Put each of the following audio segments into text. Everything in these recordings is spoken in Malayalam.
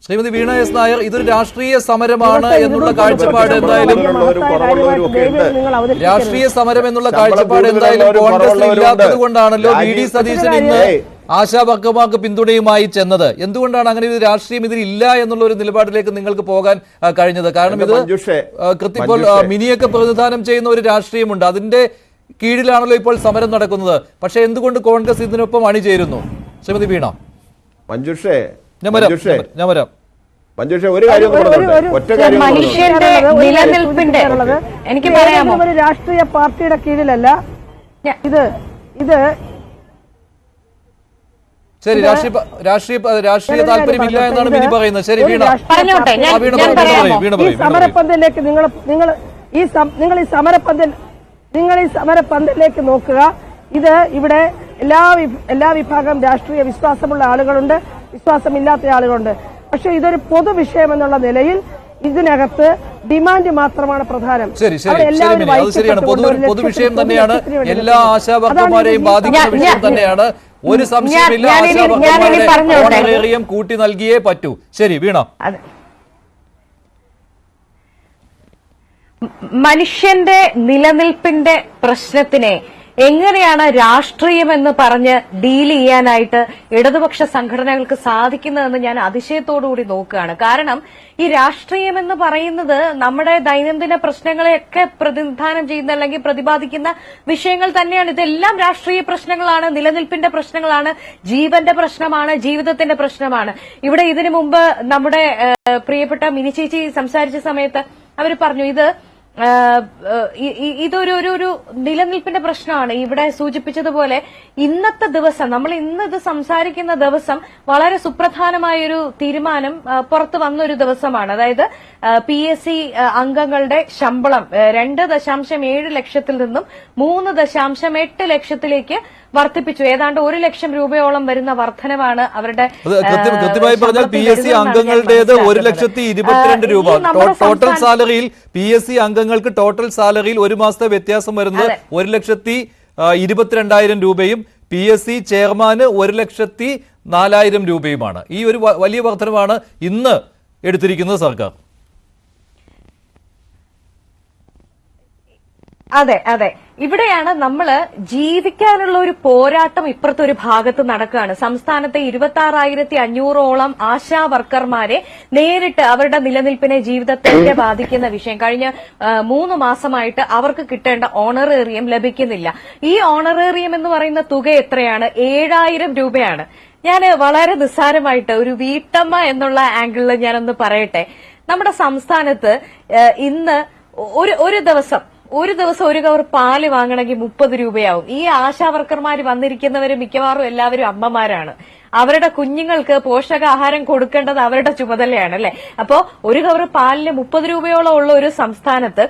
ശ്രീമതി വീണ എസ് നായർ, ഇതൊരു രാഷ്ട്രീയ സമരമാണ് എന്നുള്ള കാഴ്ചപ്പാട് എന്തായാലും രാഷ്ട്രീയ സമരം എന്നുള്ള കാഴ്ചപ്പാട് എന്തായാലും കോൺഗ്രസിൽ ഇല്ലാത്തത് കൊണ്ടാണല്ലോ വി ഡി സതീശൻ ഇന്ന് ആശാ വർക്കർമാർക്ക് പിന്തുണയുമായി ചെന്നത്. എന്തുകൊണ്ടാണ് അങ്ങനെ ഒരു രാഷ്ട്രീയം ഇതിലില്ല എന്നുള്ള ഒരു നിലപാടിലേക്ക് നിങ്ങൾക്ക് പോകാൻ കഴിഞ്ഞത്? കാരണം ഇത് ഇപ്പോൾ മിനിയൊക്കെ പ്രതിനിധാനം ചെയ്യുന്ന ഒരു രാഷ്ട്രീയമുണ്ട്, അതിന്റെ കീഴിലാണല്ലോ ഇപ്പോൾ സമരം നടക്കുന്നത്. പക്ഷെ എന്തുകൊണ്ട് കോൺഗ്രസ് ഇതിനൊപ്പം അണിചേരുന്നു? ശ്രീമതി വീണ. ഒരു കാര്യം മനുഷ്യന്റെ നിലനിൽപ്പിന്റെ എനിക്ക് പറയാമോ, ഒരു രാഷ്ട്രീയ പാർട്ടിയുടെ കീഴിലല്ല ഇത്. ശരി, രാഷ്ട്രീയ താല്പര്യമില്ല എന്നാണ് മിനി പറയുന്നത്. ശരി വീണ, ഈ സമരപന്തലിലേക്ക് നിങ്ങൾ ഈ സമരപന്തലിലേക്ക് നോക്കുക. ഇവിടെ എല്ലാ വിഭാഗം രാഷ്ട്രീയ വിശ്വാസമുള്ള ആളുകളുണ്ട്, വിശ്വാസമില്ലാത്ത ആളുകളുണ്ട്. പക്ഷെ ഇതൊരു പൊതുവിഷയം എന്നുള്ള നിലയിൽ ഇതിനകത്ത് ഡിമാൻഡ് മാത്രമാണ് പ്രധാനം. പൊതുവിഷയം തന്നെയാണ്, എല്ലാ ആശാവർക്കർമാരെയും ബാധിക്കുന്ന വിഷയം തന്നെയാണ്. ഒരു സംശയമില്ല, ആശാവർക്കർമാരെ കൂട്ടി നൽകിയേ പറ്റൂ. ശരി വീണ. മനുഷ്യന്റെ നിലനിൽപ്പിന്റെ പ്രശ്നത്തിനെ എങ്ങനെയാണ് രാഷ്ട്രീയമെന്ന് പറഞ്ഞ് ഡീൽ ചെയ്യാനായിട്ട് ഇടതുപക്ഷ സംഘടനകൾക്ക് സാധിക്കുന്നതെന്ന് ഞാൻ അതിശയത്തോടുകൂടി നോക്കുകയാണ്. കാരണം ഈ രാഷ്ട്രീയം എന്ന് പറയുന്നത് നമ്മുടെ ദൈനംദിന പ്രശ്നങ്ങളെയൊക്കെ പ്രതിനിധാനം ചെയ്യുന്ന അല്ലെങ്കിൽ പ്രതിപാദിക്കുന്ന വിഷയങ്ങൾ തന്നെയാണ്. ഇതെല്ലാം രാഷ്ട്രീയ പ്രശ്നങ്ങളാണ്, നിലനിൽപ്പിന്റെ പ്രശ്നങ്ങളാണ്, ജീവന്റെ പ്രശ്നമാണ്, ജീവിതത്തിന്റെ പ്രശ്നമാണ്. ഇവിടെ ഇതിനു മുമ്പ് നമ്മുടെ പ്രിയപ്പെട്ട മിനി ചേച്ചി സംസാരിച്ച സമയത്ത് അവർ പറഞ്ഞു ഇതൊരു നിലനിൽപ്പിന്റെ പ്രശ്നമാണ്. ഇവിടെ സൂചിപ്പിച്ചതുപോലെ ഇന്നത്തെ ദിവസം, നമ്മൾ ഇന്ന് ഇത് സംസാരിക്കുന്ന ദിവസം വളരെ സുപ്രധാനമായൊരു തീരുമാനം പുറത്തു വന്നൊരു ദിവസമാണ്. അതായത് PSC അംഗങ്ങളുടെ ശമ്പളം 2.7 ലക്ഷത്തിൽ നിന്നും 3.8 ലക്ഷത്തിലേക്ക് വർദ്ധിപ്പിച്ചു. ഏതാണ്ട് 1 ലക്ഷം രൂപയോളം വരുന്ന വർധനവാണ് അവരുടെ. കൃത്യമായി പറഞ്ഞാൽ PSC അംഗങ്ങളുടേത് 1,22,000 രൂപ. ടോട്ടൽ സാലറിയിൽ PSC അംഗങ്ങൾക്ക് ടോട്ടൽ സാലറിയിൽ ഒരു മാസത്തെ വ്യത്യാസം വരുന്നത് 1,22,000 രൂപയും PSC ചെയർമാന് 1,04,000 രൂപയുമാണ്. ഈ ഒരു വലിയ വർധനവാണ് ഇന്ന് എടുത്തിരിക്കുന്നത് സർക്കാർ. അതെ, ഇവിടെയാണ് നമ്മള് ജീവിക്കാനുള്ള ഒരു പോരാട്ടം ഇപ്പുറത്തൊരു ഭാഗത്ത് നടക്കുകയാണ്. സംസ്ഥാനത്തെ 26,500ഓളം ആശാ വർക്കർമാരെ നേരിട്ട് അവരുടെ നിലനിൽപ്പിനെ, ജീവിതത്തെ ബാധിക്കുന്ന വിഷയം. കഴിഞ്ഞ 3 മാസമായിട്ട് അവർക്ക് കിട്ടേണ്ട ഓണറേറിയം ലഭിക്കുന്നില്ല. ഈ ഓണറേറിയം എന്ന് പറയുന്ന തുക എത്രയാണ്? 7,000 രൂപയാണ്. ഞാൻ വളരെ നിസ്സാരമായിട്ട് ഒരു വീട്ടമ്മ എന്നുള്ള ആംഗിളിൽ ഞാനൊന്ന് പറയട്ടെ. നമ്മുടെ സംസ്ഥാനത്ത് ഇന്ന് ഒരു ദിവസം ഒരു കവർ പാല് വാങ്ങണമെങ്കിൽ 30 രൂപയാവും. ഈ ആശാ വർക്കർമാർ വന്നിരിക്കുന്നവര് മിക്കവാറും എല്ലാവരും അമ്മമാരാണ്. അവരുടെ കുഞ്ഞുങ്ങൾക്ക് പോഷകാഹാരം കൊടുക്കേണ്ടത് അവരുടെ ചുമതലയാണ്, അല്ലെ? അപ്പോ ഒരു കവർ പാലിന് 30 രൂപയോളം ഉള്ള ഒരു സംസ്ഥാനത്ത്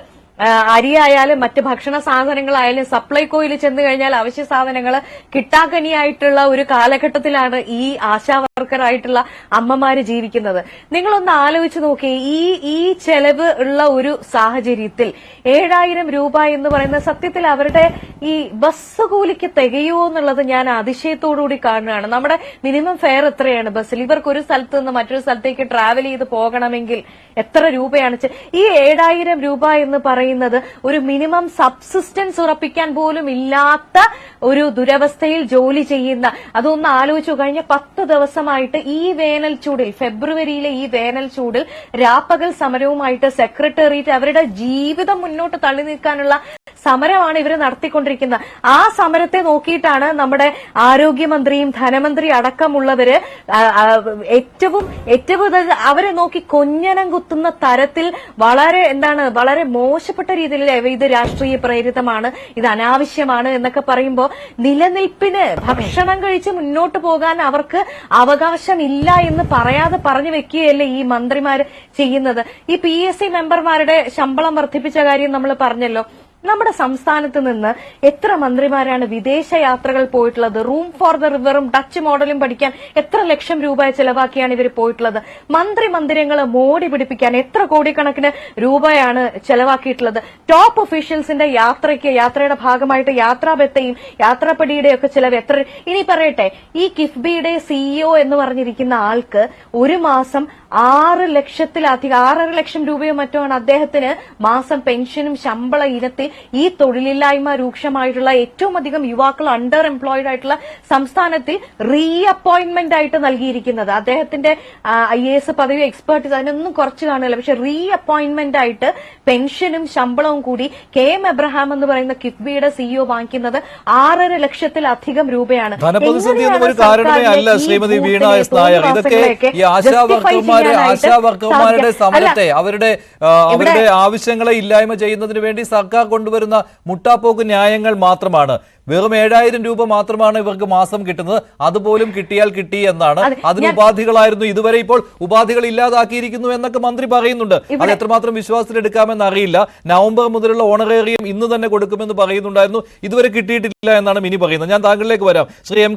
അരിയായാലും മറ്റ് ഭക്ഷണ സാധനങ്ങളായാലും സപ്ലൈകോയിൽ ചെന്ന് കഴിഞ്ഞാൽ അവശ്യ സാധനങ്ങൾ കിട്ടാക്കനിയായിട്ടുള്ള ഒരു കാലഘട്ടത്തിലാണ് ഈ ആശാ വർക്കറായിട്ടുള്ള അമ്മമാര് ജീവിക്കുന്നത്. നിങ്ങളൊന്ന് ആലോചിച്ച് നോക്കിയേ, ഈ ചെലവ് ഉള്ള ഒരു സാഹചര്യത്തിൽ 7,000 രൂപ എന്ന് പറയുന്ന സത്യത്തിൽ അവരുടെ ഈ ബസ് കൂലിക്ക് തികയുമോ എന്നുള്ളത് ഞാൻ അതിശയത്തോടുകൂടി കാണുകയാണ്. നമ്മുടെ മിനിമം ഫെയർ എത്രയാണ് ബസ്സിൽ? ഇവർക്ക് ഒരു സ്ഥലത്ത് നിന്ന് മറ്റൊരു സ്ഥലത്തേക്ക് ട്രാവൽ ചെയ്ത് പോകണമെങ്കിൽ എത്ര രൂപയാണ്? ഈ 7,000 രൂപ എന്ന് പറയുന്നത് ഒരു മിനിമം സബ്സിസ്റ്റൻസ് ഉറപ്പിക്കാൻ പോലും ഇല്ലാത്ത ഒരു ദുരവസ്ഥയിൽ ജോലി ചെയ്യുന്ന, അതൊന്ന് ആലോചിച്ചു. കഴിഞ്ഞ 10 ദിവസമായിട്ട് ഈ വേനൽ ചൂടിൽ, ഫെബ്രുവരിയിലെ ഈ വേനൽ ചൂടിൽ രാപ്പകൽ സമരവുമായിട്ട് സെക്രട്ടേറിയറ്റ് അവരുടെ ജീവിതം മുന്നോട്ട് തള്ളി നീക്കാനുള്ള സമരമാണ് ഇവർ നടത്തിക്കൊണ്ടിരിക്കുന്നത്. ആ സമരത്തെ നോക്കിയിട്ടാണ് നമ്മുടെ ആരോഗ്യമന്ത്രിയും ധനമന്ത്രി അടക്കമുള്ളവര് ഏറ്റവും അവരെ നോക്കി കൊഞ്ഞനം കുത്തുന്ന തരത്തിൽ വളരെ മോശപ്പെട്ട രീതിയിൽ ഇത് രാഷ്ട്രീയ പ്രേരിതമാണ്, ഇത് അനാവശ്യമാണ് എന്നൊക്കെ പറയുമ്പോൾ നിലനിൽപ്പിന് ഭക്ഷണം കഴിച്ച് മുന്നോട്ട് പോകാൻ അവർക്ക് അവകാശമില്ല എന്ന് പറയാതെ പറഞ്ഞു വെക്കുകയല്ലേ ഈ മന്ത്രിമാര് ചെയ്യുന്നത്. ഈ PSC മെമ്പർമാരുടെ ശമ്പളം വർദ്ധിപ്പിച്ച കാര്യം നമ്മൾ പറഞ്ഞല്ലോ. നമ്മുടെ സംസ്ഥാനത്ത് നിന്ന് എത്ര മന്ത്രിമാരാണ് വിദേശ യാത്രകൾ പോയിട്ടുള്ളത്? റൂം ഫോർ ദ റിവറും ഡച്ച് മോഡലും പഠിക്കാൻ എത്ര ലക്ഷം രൂപ ചെലവാക്കിയാണ് ഇവർ പോയിട്ടുള്ളത്? മന്ദിരങ്ങൾ മോടി പിടിപ്പിക്കാൻ എത്ര കോടിക്കണക്കിന് രൂപയാണ് ചെലവാക്കിയിട്ടുള്ളത്? ടോപ്പ് ഒഫീഷ്യൽസിന്റെ യാത്രയുടെ ഭാഗമായിട്ട് യാത്രാബത്തയും യാത്രാപ്പടിയുടെ ഒക്കെ ചെലവ് എത്ര? ഇനി പറയട്ടെ, ഈ കിഫ്ബിയുടെ സിഇഒ എന്ന് പറഞ്ഞിരിക്കുന്ന ആൾക്ക് ഒരു മാസം 6 ലക്ഷത്തിലധികം 6.5 ലക്ഷം രൂപയോ മറ്റോ ആണ് അദ്ദേഹത്തിന് മാസം പെൻഷനും ശമ്പള ഇനത്തിൽ. ഈ തൊഴിലില്ലായ്മ രൂക്ഷമായിട്ടുള്ള ഏറ്റവും അധികം യുവാക്കൾ അണ്ടർ എംപ്ലോയിഡ് ആയിട്ടുള്ള സംസ്ഥാനത്തിൽ റീ അപ്പോയിന്റ്മെന്റ് ആയിട്ട് നൽകിയിരിക്കുന്നത്. അദ്ദേഹത്തിന്റെ IAS പദവി എക്സ്പേർട്ട് അതിനൊന്നും കുറച്ച് കാണില്ല, പക്ഷെ റീ അപ്പോയിന്റ്മെന്റ് ആയിട്ട് പെൻഷനും ശമ്പളവും കൂടി KM എബ്രഹാം എന്ന് പറയുന്ന കിഫ്ബിയുടെ സിഇഒ വാങ്ങിക്കുന്നത് 6.5 ലക്ഷത്തിലധികം രൂപയാണ്. ധനപ്രതിസന്ധി ഒന്നും ഒരു കാരണമേ അല്ല ശ്രീമതി വീണ എസ് നായർ. ഇതൊക്കെ ഈ ആശാവർക്കർമാരുടെ സമരത്തെ അവരുടെ ആവശ്യങ്ങളെ ഇല്ലായ്മ ചെയ്യുന്നതിന് വേണ്ടി സർക്കാർ കൊണ്ടുവരുന്ന മുട്ടാപ്പോക്ക് ന്യായങ്ങൾ മാത്രമാണ്. വെറും 7000 രൂപ മാത്രമാണ് ഇവർക്ക് മാസം കിട്ടുന്നത്. അതുപോലും കിട്ടിയാൽ കിട്ടി എന്നാണ്. അതിന് ഉപാധികളായിരുന്നു ഇതുവരെ, ഇപ്പോൾ ഉപാധികൾ ഇല്ലാതാക്കിയിരിക്കുന്നു എന്നൊക്കെ മന്ത്രി പറയുന്നുണ്ട്. അത് എത്രമാത്രം വിശ്വാസത്തിലെടുക്കാമെന്ന് അറിയില്ല. നവംബർ മുതലുള്ള ഓണറേറിയം ഇന്ന് തന്നെ കൊടുക്കുമെന്ന് പറയുന്നുണ്ടായിരുന്നു. ഇതുവരെ കിട്ടിയിട്ടില്ല എന്നാണ് മിനി പറയുന്നത്. ഞാൻ താങ്കളിലേക്ക് വരാം. ശ്രീ M.